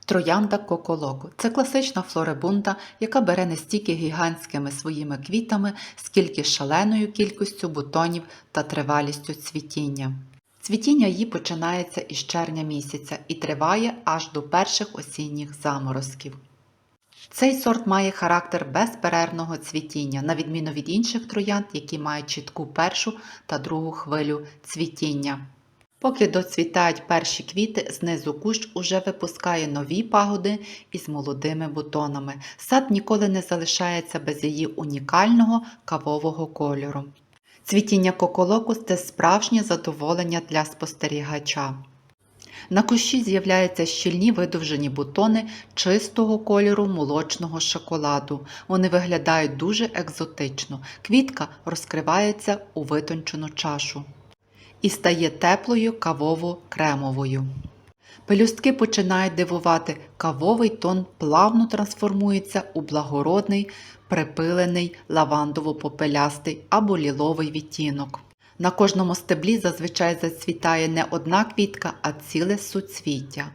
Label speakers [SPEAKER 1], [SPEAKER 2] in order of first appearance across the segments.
[SPEAKER 1] Троянда коколоко – це класична флорибунда, яка бере не стільки гігантськими своїми квітами, скільки шаленою кількістю бутонів та тривалістю цвітіння. Цвітіння її починається із червня місяця і триває аж до перших осінніх заморозків. Цей сорт має характер безперервного цвітіння, на відміну від інших троянд, які мають чітку першу та другу хвилю цвітіння. Поки доцвітають перші квіти, знизу кущ уже випускає нові пагоди із молодими бутонами. Сад ніколи не залишається без її унікального кавового кольору. Цвітіння коколоко – це справжнє задоволення для спостерігача. На кущі з'являються щільні видовжені бутони чистого кольору молочного шоколаду. Вони виглядають дуже екзотично. Квітка розкривається у витончену чашу і стає теплою кавово-кремовою. Пелюстки починають дивувати, кавовий тон плавно трансформується у благородний, припилений лавандово-попелястий або ліловий відтінок. На кожному стеблі зазвичай зацвітає не одна квітка, а ціле суцвіття.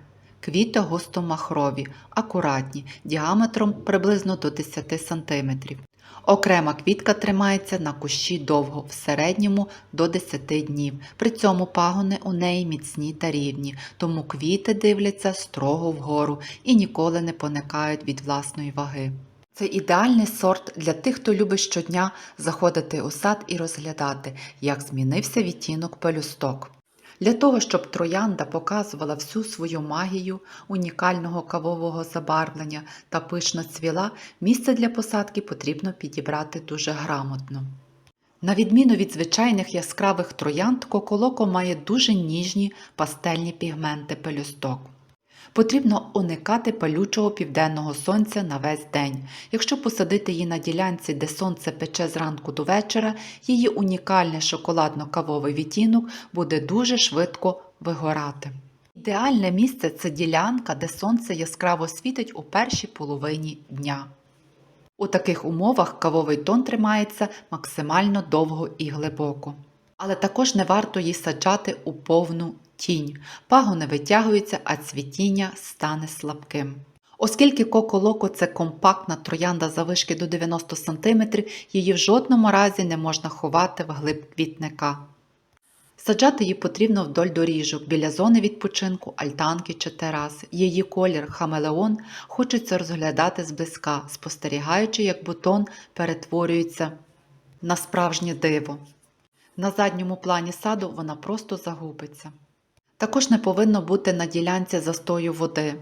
[SPEAKER 1] Квіти густо-махрові, акуратні, діаметром приблизно до 10 см. Окрема квітка тримається на кущі довго, в середньому до 10 днів. При цьому пагони у неї міцні та рівні, тому квіти дивляться строго вгору і ніколи не поникають від власної ваги. Це ідеальний сорт для тих, хто любить щодня заходити у сад і розглядати, як змінився відтінок пелюсток. Для того, щоб троянда показувала всю свою магію унікального кавового забарвлення та пишно цвіла, місце для посадки потрібно підібрати дуже грамотно. На відміну від звичайних яскравих троянд, коколоко має дуже ніжні пастельні пігменти пелюсток. Потрібно уникати палючого південного сонця на весь день. Якщо посадити її на ділянці, де сонце пече зранку до вечора, її унікальний шоколадно-кавовий відтінок буде дуже швидко вигорати. Ідеальне місце – це ділянка, де сонце яскраво світить у першій половині дня. У таких умовах кавовий тон тримається максимально довго і глибоко. Але також не варто її саджати у повну тінь. Пагони витягуються, а цвітіння стане слабким. Оскільки коколоко – це компактна троянда заввишки до 90 см, її в жодному разі не можна ховати вглиб квітника. Саджати її потрібно вдоль доріжок, біля зони відпочинку, альтанки чи тераси. Її колір хамелеон хочеться розглядати зблизька, спостерігаючи, як бутон перетворюється на справжнє диво. На задньому плані саду вона просто загубиться. Також не повинно бути на ділянці застою води.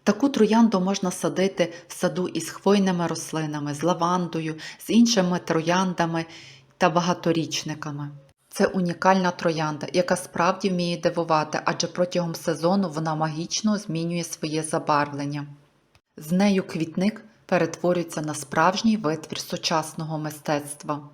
[SPEAKER 1] Таку троянду можна садити в саду із хвойними рослинами, з лавандою, з іншими трояндами та багаторічниками. Це унікальна троянда, яка справді вміє дивувати, адже протягом сезону вона магічно змінює своє забарвлення. З нею квітник перетворюється на справжній витвір сучасного мистецтва.